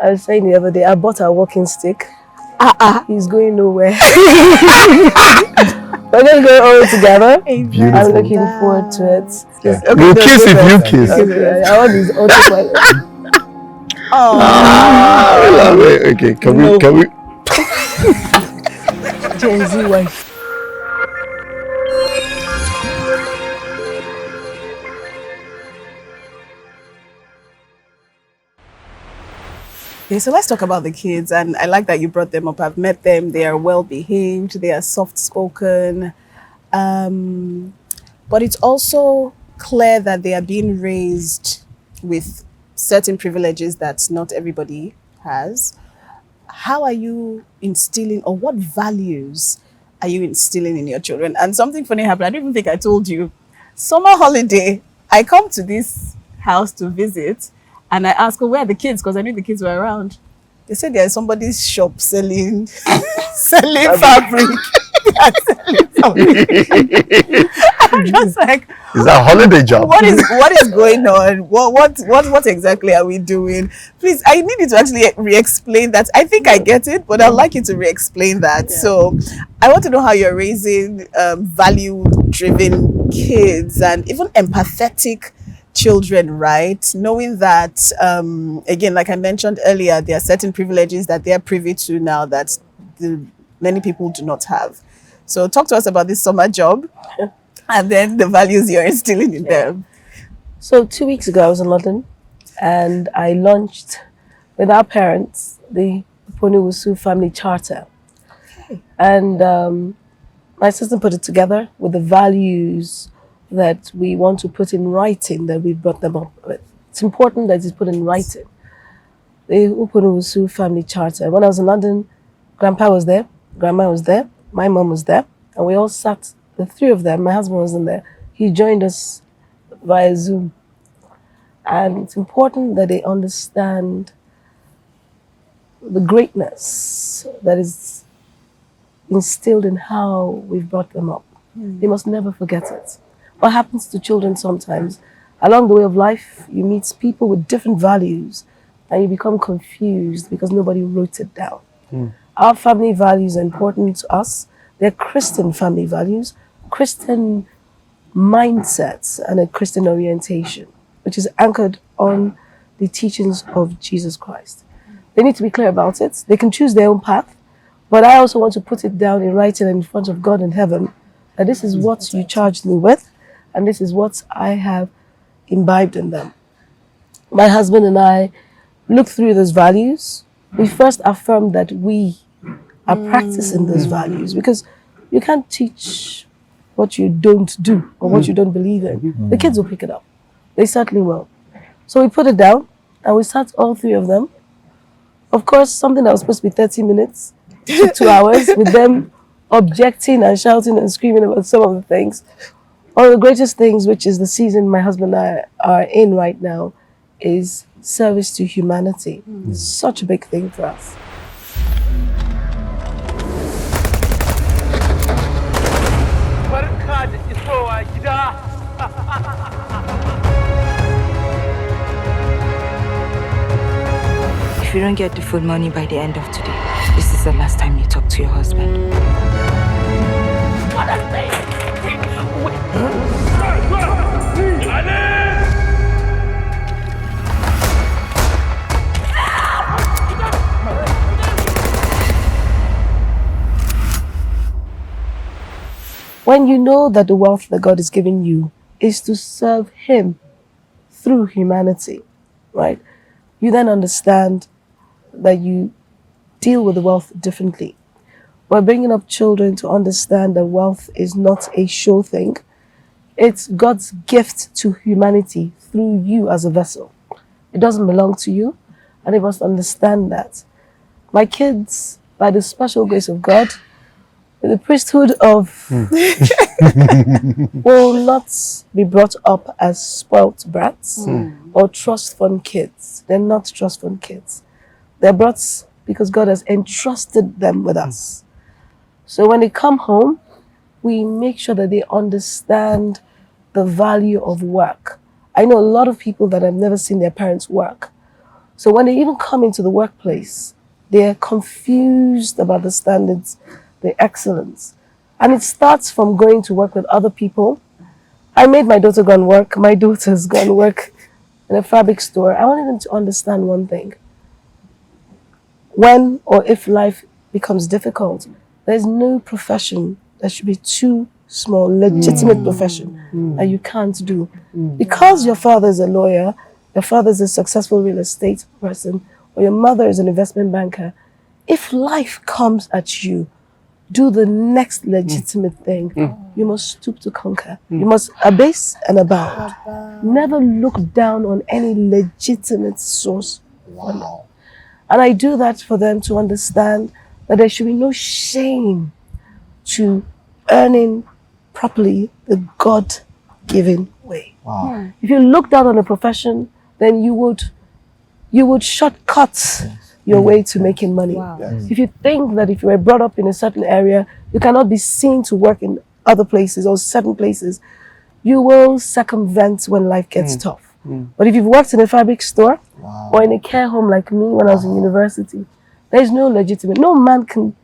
I was saying the other day, I bought a walking stick. He's going nowhere. We're going to go all together. Beautiful. I'm looking forward to it. Yeah. Okay, We'll kiss if you kiss. Okay, I want his autopilot. I love it. Okay, can we? Gen Z wife. Okay, so let's talk about the kids, and I like that you brought them up. I've met them. They are well behaved. They are soft spoken, but it's also clear that they are being raised with certain privileges that not everybody has. How are you instilling, or what values are you instilling in your children? And something funny happened. I don't even think I told you. Summer holiday, I come to this house to visit, and I ask, "Oh, where are the kids?" Because I knew the kids were around. They said there's somebody's shop selling fabric. I'm just like, is that a holiday job? What is going on? What exactly are we doing? Please, I need you to actually re-explain that. I think I get it, but I'd like you to re-explain that. Yeah. So I want to know how you're raising value-driven kids and even empathetic children, right? Knowing that, again, like I mentioned earlier, there are certain privileges that they're privy to now that many people do not have. So talk to us about this summer job and then the values you're instilling in them. So 2 weeks ago, I was in London and I launched with our parents the Hunponu-Wusu family charter. Okay. And my sister put it together with the values that we want to put in writing that we brought them up with. It's important that it's put in writing. The Hunponu-Wusu family charter. When I was in London, Grandpa was there, Grandma was there, my mom was there, and we all sat, the three of them. My husband wasn't there. He joined us via Zoom. And it's important that they understand the greatness that is instilled in how we've brought them up. They must never forget it. What happens to children sometimes, along the way of life, you meet people with different values and you become confused because nobody wrote it down. Our family values are important to us. They're Christian family values, Christian mindsets, and a Christian orientation, which is anchored on the teachings of Jesus Christ. They need to be clear about it. They can choose their own path, but I also want to put it down in writing in front of God in heaven that this is what you charged me with, and this is what I have imbibed in them. My husband and I looked through those values. We first affirmed that we are practicing those values, because you can't teach what you don't do or what you don't believe in. The kids will pick it up. They certainly will. So we put it down and we sat all three of them. Of course, something that was supposed to be 30 minutes took 2 hours with them objecting and shouting and screaming about some of the things. One of the greatest things, which is the season my husband and I are in right now, is service to humanity. It's such a big thing for us. If you don't get the food money by the end of today, this is the last time you talk to your husband. When you know that the wealth that God is giving you is to serve Him through humanity, right? You then understand that you deal with the wealth differently. We're bringing up children to understand that wealth is not a show thing. It's God's gift to humanity through you as a vessel. It doesn't belong to you, and they must understand that. My kids, by the special grace of God, the priesthood of will not be brought up as spoilt brats or trust fund kids. They're not trust fund kids. They're brought because God has entrusted them with us. So when they come home, we make sure that they understand the value of work. I know a lot of people that have never seen their parents work, So when they even come into the workplace, they're confused about the standards, the excellence. And it starts from going to work with other people. I made my daughter go and work. My daughter's go and work in a fabric store. I wanted them to understand one thing. When or if life becomes difficult, there's no profession that should be too small, legitimate profession that you can't do. Because your father is a lawyer, your father is a successful real estate person, or your mother is an investment banker, if life comes at you, do the next legitimate thing. You must stoop to conquer. You must abase and abound. Never look down on any legitimate source. Wow. And I do that for them to understand that there should be no shame to earning properly the God-given way. Wow. If you look down on a profession, then you would shortcut your way to making money. Wow. Yes. If you think that if you were brought up in a certain area, you cannot be seen to work in other places or certain places, you will circumvent when life gets tough. But if you've worked in a fabric store or in a care home like me when I was in university, there is no legitimate, no man can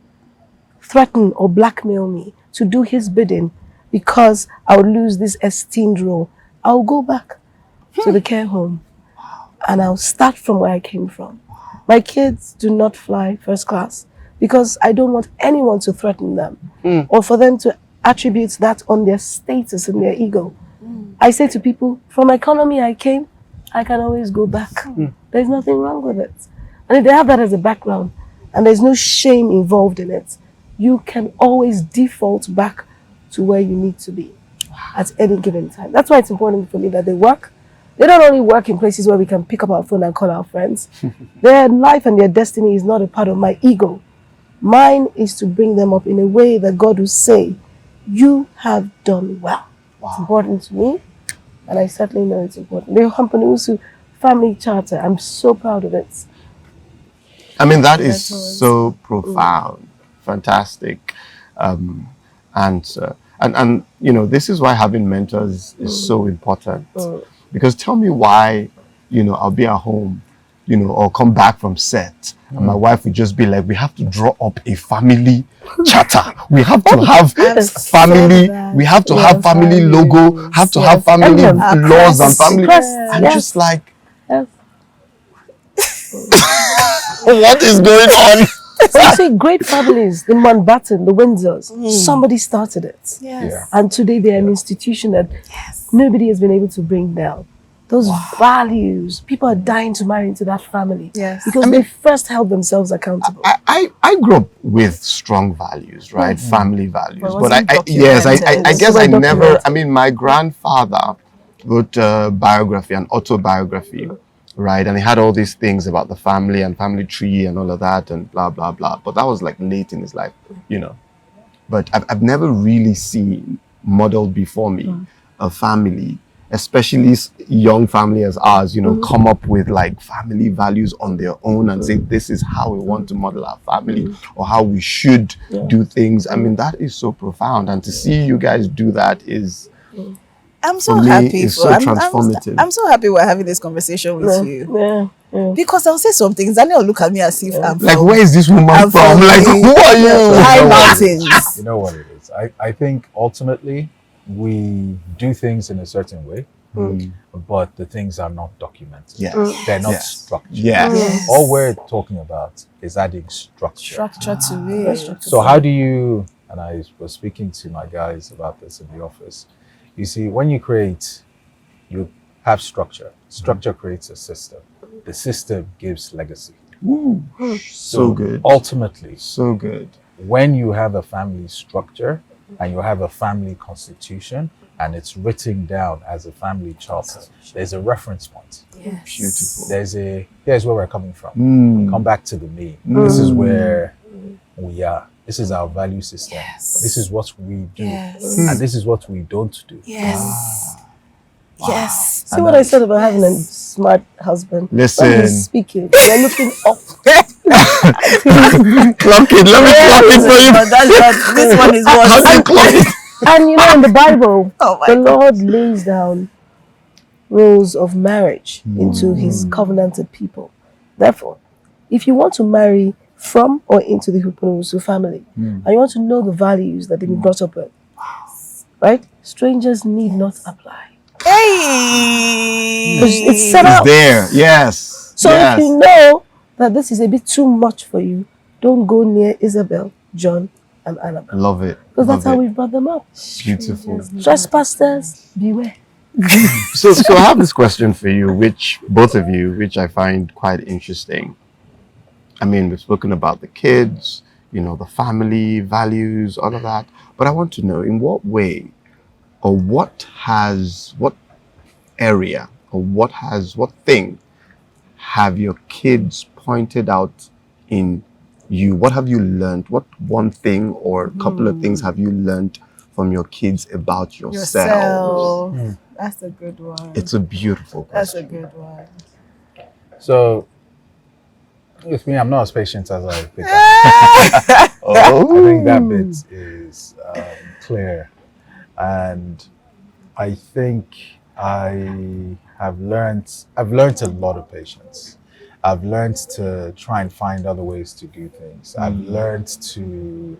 threaten or blackmail me to do his bidding because I would lose this esteemed role. I'll go back to the care home and I'll start from where I came from. My kids do not fly first class because I don't want anyone to threaten them or for them to attribute that on their status and their ego. I say to people, from economy I came, I can always go back. There's nothing wrong with it. And if they have that as a background and there's no shame involved in it, you can always default back to where you need to be at any given time. That's why it's important for me that they work. They don't only work in places where we can pick up our phone and call our friends. Their life and their destiny is not a part of my ego. Mine is to bring them up in a way that God will say, you have done well. It's important to me, and I certainly know it's important. The Hunponu-Wusu family charter, I'm so proud of it. I mean, that is so profound, fantastic. And you know, this is why having mentors is so important. Because tell me why, you know, I'll be at home, you know, or come back from set, and my wife would just be like, we have to draw up a family charter. We have to have family, we have to have family logo, have to have family laws and family. I'm just like, what is going on? So you see, great families, the Mountbatten, the Windsors, somebody started it. Yes. And today they're an institution that nobody has been able to bring down. Those values, people are dying to marry into that family. Yes. Because they first held themselves accountable. I grew up with strong values, right? Family values. But But I documented. guess I Well never, documented. I mean, my grandfather wrote a biography, an autobiography, right? And he had all these things about the family and family tree and all of that and blah, blah, blah. But that was like late in his life, you know. But I've never really seen modeled before me a family, especially young family as ours, you know, come up with like family values on their own and say, this is how we want to model our family or how we should do things. I mean, that is so profound. And to see you guys do that is, I'm so for me, happy. it's so transformative. I'm so happy we're having this conversation with you. Because I'll say some things, Daniel will look at me as if I'm like, from, where is this woman I'm from? Like, the who are you? high mountains. You know what it is. I think ultimately we do things in a certain way, but the things are not documented. Yes. They're not Yes. structured. Yes. All we're talking about is adding structure. Structure to it. So how do you, and I was speaking to my guys about this in the office, you see, when you create, you have structure. Structure creates a system. The system gives legacy. So good. Ultimately, So good. when you have a family structure and you have a family constitution and it's written down as a family charter, there's a reference point. Beautiful. Here's where we're coming from. Come back to the me. This is where we are. This is our value system. This is what we do. And this is what we don't do. Yes. Yes. See what I said about having a smart husband? Listen. When he's speaking, you're looking up. Clock it. Let me clock it for you. This one is How do you what? clock it? And you know, in the Bible, Oh my the God. Lord lays down rules of marriage into his covenanted people. Therefore, if you want to marry from or into the Hunponu-Wusu family, and you want to know the values that they've been brought up with, right? Strangers need not apply. Hey! It's set It's out. there. Yes. So yes. if you know that this is a bit too much for you, don't go near Isabel, John, and Annabelle. Love it. Because that's how Love we brought them up. it. Beautiful. Trespassers, beware. So I have this question for you, which both of you, which I find quite interesting. I mean, we've spoken about the kids, the family, values, all of that. But I want to know in what way or what area or what thing have your kids pointed out in you? What have you learned? What one thing or a couple of things have you learned from your kids about yourselves? That's a good one. It's a beautiful That's question. a good one. So, with me, I'm not as patient as I think. Oh, I think that bit is clear, and I think I've learned a lot of patience. I've learned to try and find other ways to do things. I've learned to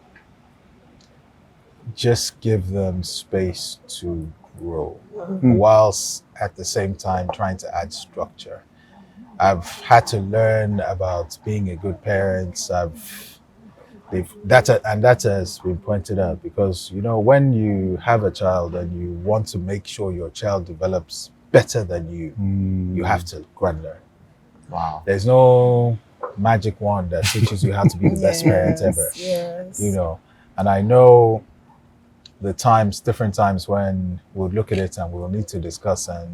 just give them space to grow, whilst at the same time trying to add structure. I've had to learn about being a good parent. That has been pointed out, because when you have a child and you want to make sure your child develops better than you, you have to go and learn. wow. There's no magic wand that teaches you how to be the best parent ever. Yes. And I know different times when we'll look at it and we'll need to discuss and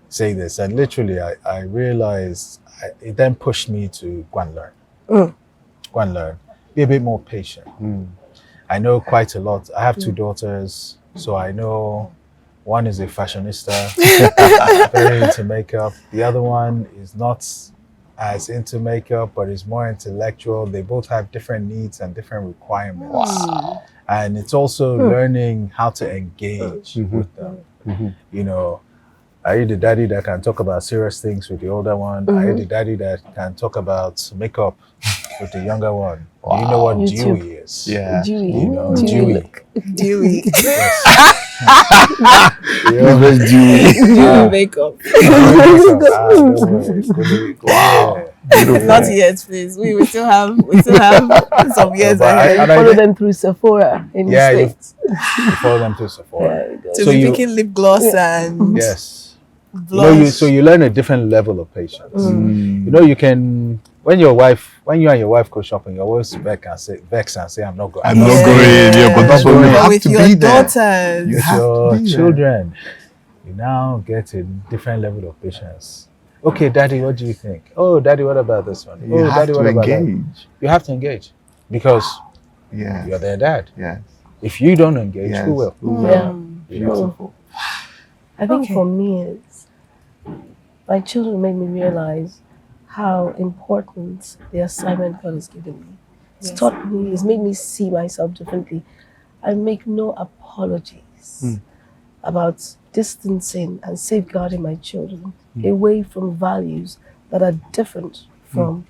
say this. And literally, I realized it then pushed me to go and learn. Go and learn. Be a bit more patient. I know quite a lot. I have two daughters, so I know one is a fashionista, very into makeup. The other one is not as into makeup, but is more intellectual. They both have different needs and different requirements. Wow. And it's also learning how to engage with them. Are you the daddy that can talk about serious things with the older one? Are you the daddy that can talk about makeup with the younger one? Do you know what YouTube. Dewey is? Yeah. Dewey. Dewey. Dewey. Makeup. Wow. Not yet, please. We still have some years ahead. Follow them through Sephora in the States. You follow them to Sephora. To be picking lip gloss and Yes. blush. So you learn a different level of patience. You can when you and your wife go shopping, you always vex and say, I'm not going. I'm not going. Yeah, but that's what we have with to your be there. daughters. You With have your to be there. children, you now get a different level of patience. Okay, daddy, what do you think? Oh, daddy, what about this one? You have daddy, to what about that? engage. You have to engage, because Yeah. you're their dad. Yes. If you don't engage, Yes. who will? Yeah. Beautiful. I think Okay. for me, it's my children made me realize how important the assignment God has given me. It's taught me, it's made me see myself differently. I make no apologies about distancing and safeguarding my children away from values that are different from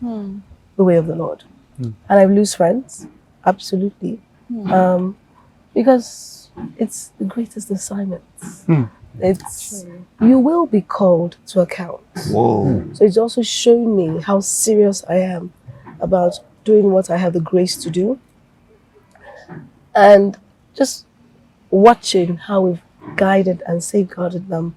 the way of the Lord. And I lose friends, absolutely, because it's the greatest assignment. It's you will be called to account. Whoa. So it's also shown me how serious I am about doing what I have the grace to do, and just watching how we've guided and safeguarded them,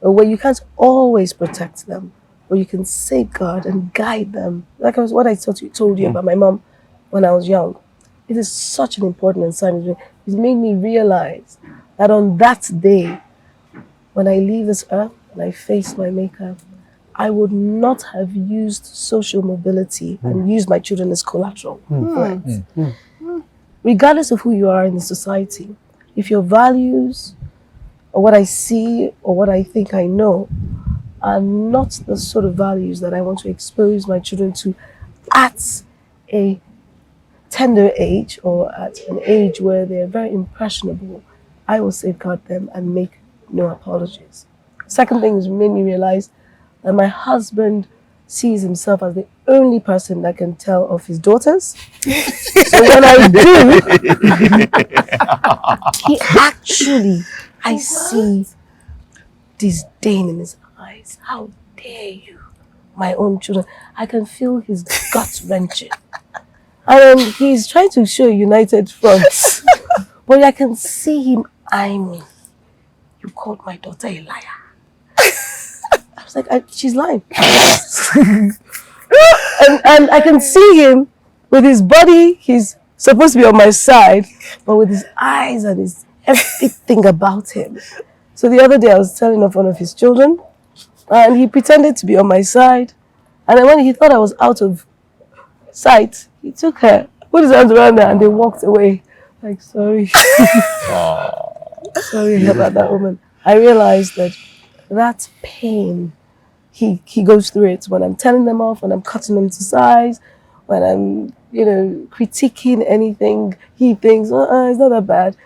where you can't always protect them, where you can safeguard and guide them. Like what I told you about my mom when I was young. It is such an important assignment. It made me realize that on that day, when I leave this earth and I face my maker, I would not have used social mobility and used my children as collateral for it. Regardless of who you are in the society, if your values or what I see or what I think I know are not the sort of values that I want to expose my children to at a tender age or at an age where they're very impressionable, I will safeguard them and make no apologies. Second thing is made me realize that my husband sees himself as the only person that can tell of his daughters. So when I do, I see disdain in his eyes. How dare you? My own children. I can feel his gut wrenching. And he's trying to show a united front. But I can see him eyeing me. You called my daughter a liar. I was like, she's lying. and I can see him with his body, he's supposed to be on my side, but with his eyes and his everything about him. So the other day I was telling off one of his children, and he pretended to be on my side. And then when he thought I was out of sight, he took her, put his arms around her, and they walked away. Like, sorry. Sorry about that woman. I realized that pain, he goes through it when I'm telling them off, when I'm cutting them to size, when I'm, critiquing anything. He thinks, it's not that bad.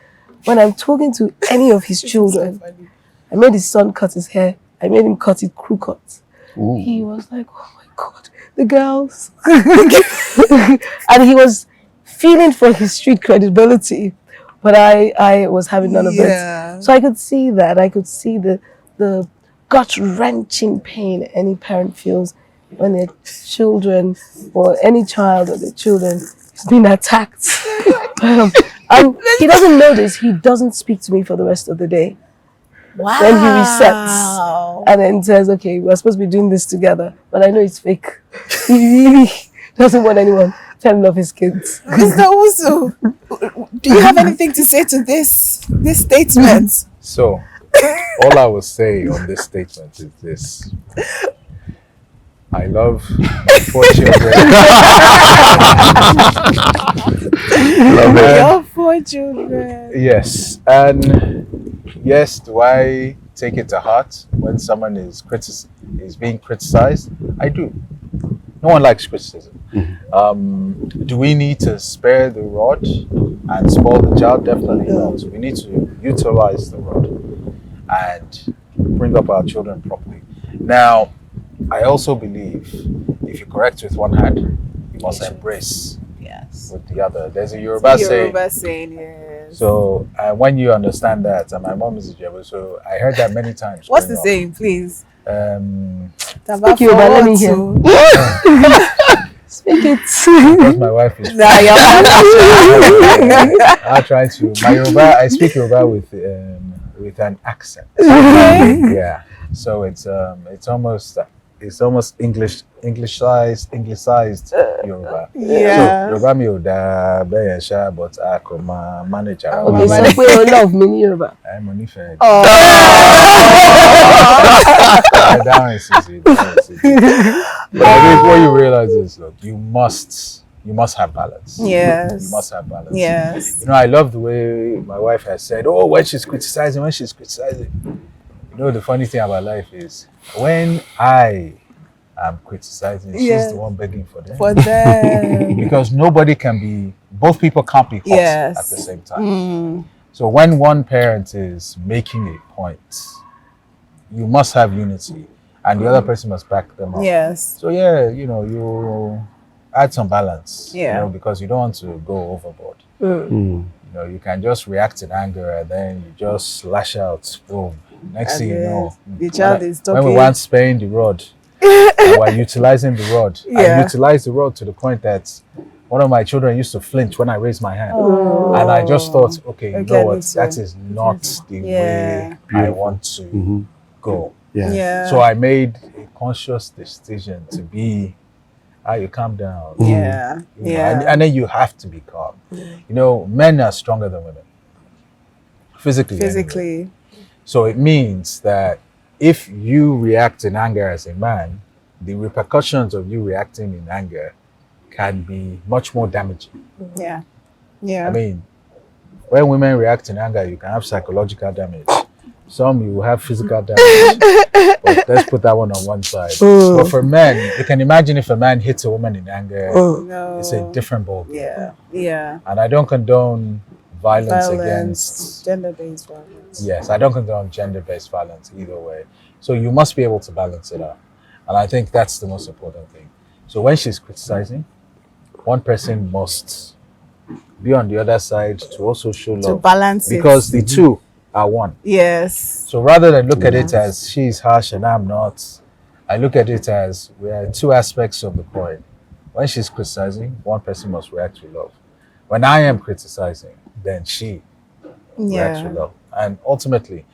When I'm talking to any of his children, I made his son cut his hair. I made him cut it crew cut. Ooh. He was like, oh my God, the girls. And he was feeling for his street credibility, but I was having none of it. So I could see that. I could see the gut-wrenching pain any parent feels when their children, or any child or their children, is being attacked. And he doesn't know this. He doesn't speak to me for the rest of the day. Wow. Then he resets and then says, okay, we're supposed to be doing this together. But I know it's fake. He really doesn't want anyone telling off his kids. Mr. Wusu, do you have anything to say to this statement? So, all I will say on this statement is this. I love 4 children. Love it. Your 4 children. Yes. And yes, do I take it to heart when someone is being criticized? I do. No one likes criticism. Do we need to spare the rod and spoil the child? Definitely not. We need to utilize the rod and bring up our children properly. Now, I also believe if you correct with one hand, you must embrace with the other. There's a Yoruba saying. Yes. So when you understand that, and my mom is a Jebu, so I heard that many times. What's the saying, please? Speak Yoruba, let me hear. Speak it. Because my wife is. I try to. I speak Yoruba with an accent. Okay. Yeah. So it's almost Anglicized Yoruba. Yeah. So Yoruba mi ò dá bẹ́ẹ̀ ṣá, but a kò máa manage our Okay, so pé o love mi ní Yoruba. I'm only fair. Oh. That one is easy. But I think what you realize is, look, you must have balance. Yes. You must have balance. Yes. I love the way my wife has said, oh, when she's criticizing. The funny thing about life is when I am criticizing, she's the one begging for them. Because both people can't be hot at the same time. So when one parent is making a point, you must have unity and the other person must back them up. Yes. So you add some balance, because you don't want to go overboard. You can just react in anger and then you just lash out, boom. Next thing you know, the child is talking. When we want sparing the rod, and we're utilizing the rod. I utilize the rod to the point that one of my children used to flinch when I raised my hand. And I just thought, okay, you know what? That is not the way I want to go. Yeah. So I made a conscious decision to be, you calm down. And then you have to be calm. Men are stronger than women. Physically. Anyway. So it means that if you react in anger as a man, the repercussions of you reacting in anger can be much more damaging. Yeah. I mean, when women react in anger, you can have psychological damage. Some you will have physical damage. But let's put that one on one side. But for men, you can imagine if a man hits a woman in anger, it's a different ballgame. Yeah. And I don't condone violence against gender-based violence. Yes, I don't condone gender-based violence either way. So you must be able to balance it out. And I think that's the most important thing. So when she's criticizing, one person must be on the other side to also show To love. balance it. Because the two are one. Yes. So rather than look at it as she's harsh and I'm not, I look at it as we are two aspects of the coin. When she's criticizing, one person must react with love. When I am criticizing, then she reacts with love. And ultimately,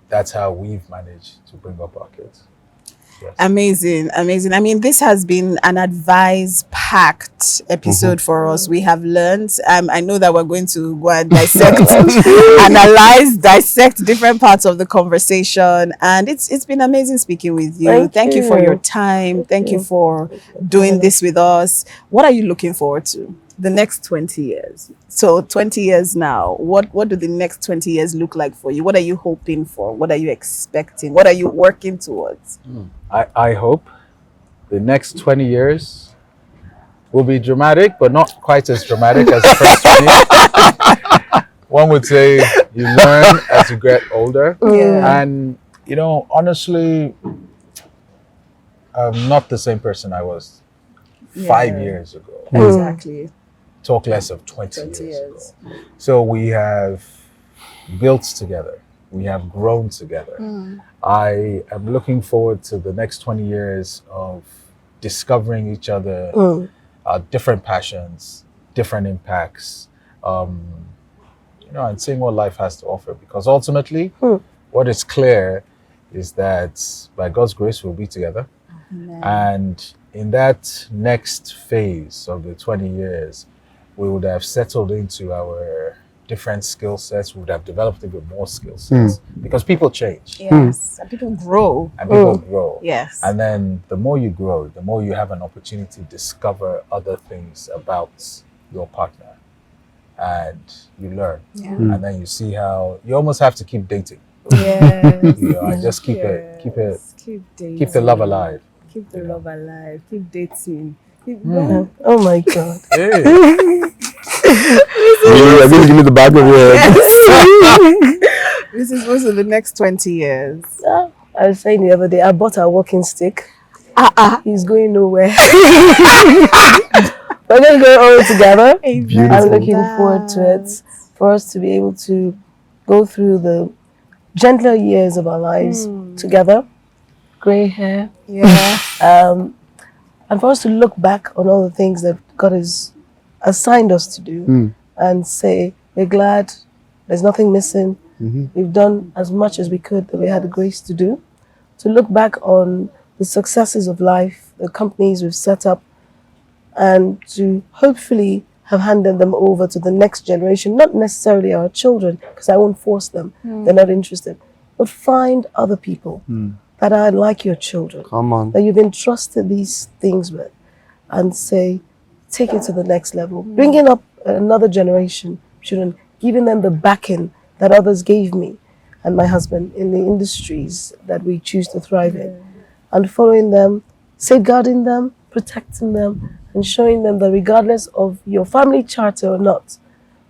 that's how we've managed to bring up our kids. Yes. Amazing, amazing. I mean, this has been an advice-packed episode for us. We have learned. I know that we're going to go and dissect, dissect different parts of the conversation. And it's been amazing speaking with you. Thank you for your time. Thank you for doing this with us. What are you looking forward to? The next 20 years. So 20 years now, what do the next 20 years look like for you? What are you hoping for? What are you expecting? What are you working towards? I hope the next 20 years will be dramatic, but not quite as dramatic as the first 20. One would say you learn as you get older. Yeah. And, you know, honestly, I'm not the same person I was 5 years ago. Exactly. Talk less of 20 years ago. So we have built together. We have grown together. I am looking forward to the next 20 years of discovering each other, different passions, different impacts, you know, and seeing what life has to offer. Because ultimately, what is clear is that by God's grace, we'll be together. And in that next phase of the 20 years, we would have settled into our different skill sets. We would have developed even more skill sets because people change. Yes. And people grow. And people grow. Yes. And then the more you grow, the more you have an opportunity to discover other things about your partner. And you learn. And then you see how you almost have to keep dating. Yes. You know, and just keep Keep dating. keep the love alive. Keep the love alive. Keep dating. Oh my God. Hey. You're going to give me the bag of words. This is also the next 20 years. I was saying the other day, I bought a walking stick. He's going nowhere. We're going to go all together. I'm looking forward to it. For us to be able to go through the gentler years of our lives together. Grey hair. Yeah. And for us to look back on all the things that God has assigned us to do and say, we're glad, there's nothing missing. We've done as much as we could that we had the grace to do. To look back on the successes of life, the companies we've set up, and to hopefully have handed them over to the next generation, not necessarily our children, because I won't force them, they're not interested, but find other people that are like your children, that you've entrusted these things with, and say, take it to the next level. Bringing up another generation, children, giving them the backing that others gave me and my husband in the industries that we choose to thrive in, and following them, safeguarding them, protecting them, and showing them that regardless of your family charter or not,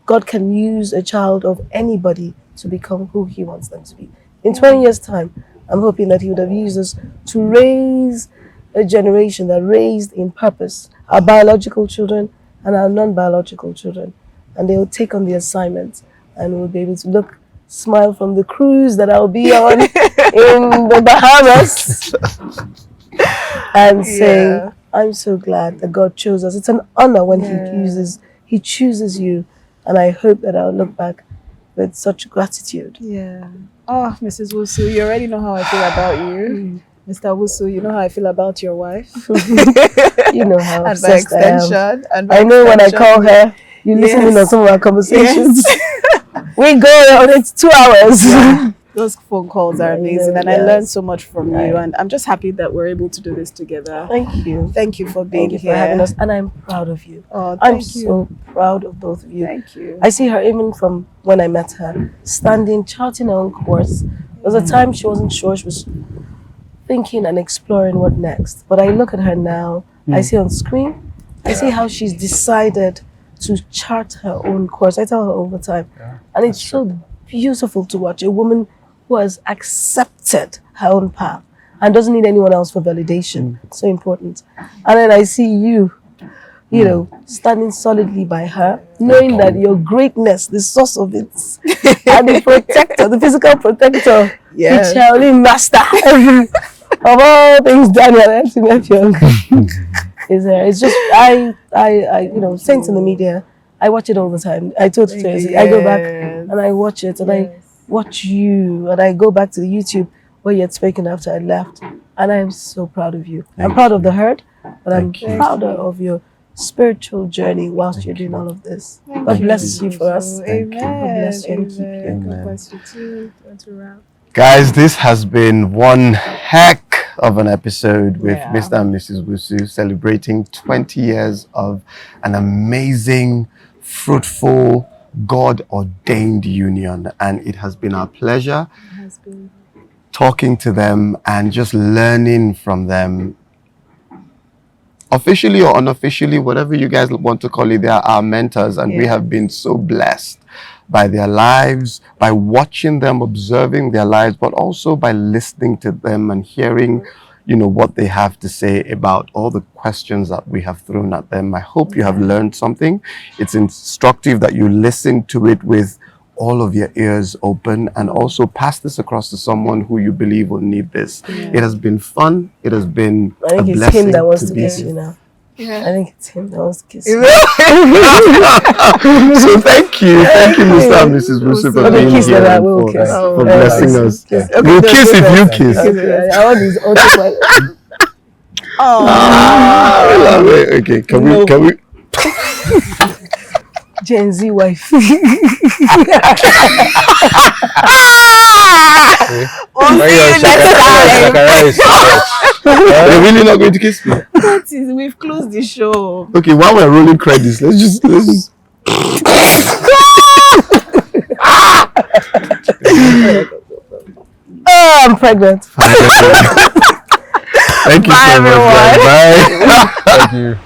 God can use a child of anybody to become who He wants them to be. In 20 years' time, I'm hoping that He would have used us to raise a generation that raised in purpose, our biological children and our non-biological children. And they will take on the assignment and we'll be able to smile from the cruise that I'll be on in the Bahamas and say, I'm so glad that God chose us. It's an honor when He chooses you. And I hope that I'll look back with such gratitude. Yeah. Oh, Mrs. Wusu, you already know how I feel about you. Mr. Wusu, you know how I feel about your wife. You know how and by obsessed I am. extension. And by I know when I call her, you listen in on some of our conversations. We go on, it's 2 hours. Yeah. Those phone calls are amazing, and I Yes. learned so much from you, and I'm just happy that we're able to do this together. Thank you. Thank you for being Thank you here. for having us, and I'm proud of you. Oh, I'm thank you. so proud of both of you. Thank you. I see her even from when I met her, standing, charting her own course. There was a time she wasn't sure, she was thinking and exploring what next. But I look at her now, I see on screen, I see how she's decided to chart her own course. I tell her all the time. And it's so beautiful to watch a woman who has accepted her own path and doesn't need anyone else for validation. So important. And then I see you, you know, standing solidly by her, knowing that your greatness, the source of it, and the protector, the physical protector, Yes. the Shaolin master of all things, Daniel Etim Effiong, is there. It's just, I, you know, Saints in the Media, I watch it all the time. I told Toyosi, I go back and I watch it, and I watch you, and I go back to the YouTube where you had spoken after I left, and I am so proud of you. I'm proud of the herd, but I'm prouder of your spiritual journey whilst you're doing all of this. God bless you for us. Amen. God bless you and keep you. Amen. God Amen. bless you too. Want to wrap? Guys, this has been one heck of an episode with Yeah. Mr. and Mrs. Wusu, celebrating 20 years of an amazing, fruitful, God-ordained union. And it has been our pleasure talking to them and just learning from them. Officially or unofficially, whatever you guys want to call it, they are our mentors, and we have been so blessed by their lives, by watching them, observing their lives, but also by listening to them and hearing, you know, what they have to say about all the questions that we have thrown at them. I hope you have learned something. It's instructive that you listen to it with all of your ears open, and also pass this across to someone who you believe will need this. It has been fun. It has been I think a it's blessing him that wants to be kiss here. you now. Yeah. I think it's him that wants to kiss you. So thank you, Mr. and Mrs. Wusu, for Okay, being kiss here that I and will for, kiss. for blessing us. Kiss. We'll kiss if you kiss. Okay, I want his ultimate I love it. Okay, can we? Gen Z wife. We'll see you next time. You're really not going to kiss me? What is? We've closed the show. Okay, while we're rolling credits, let's just. Oh, I'm pregnant. Thank you Bye, so much, everyone. guys. Bye. Thank you.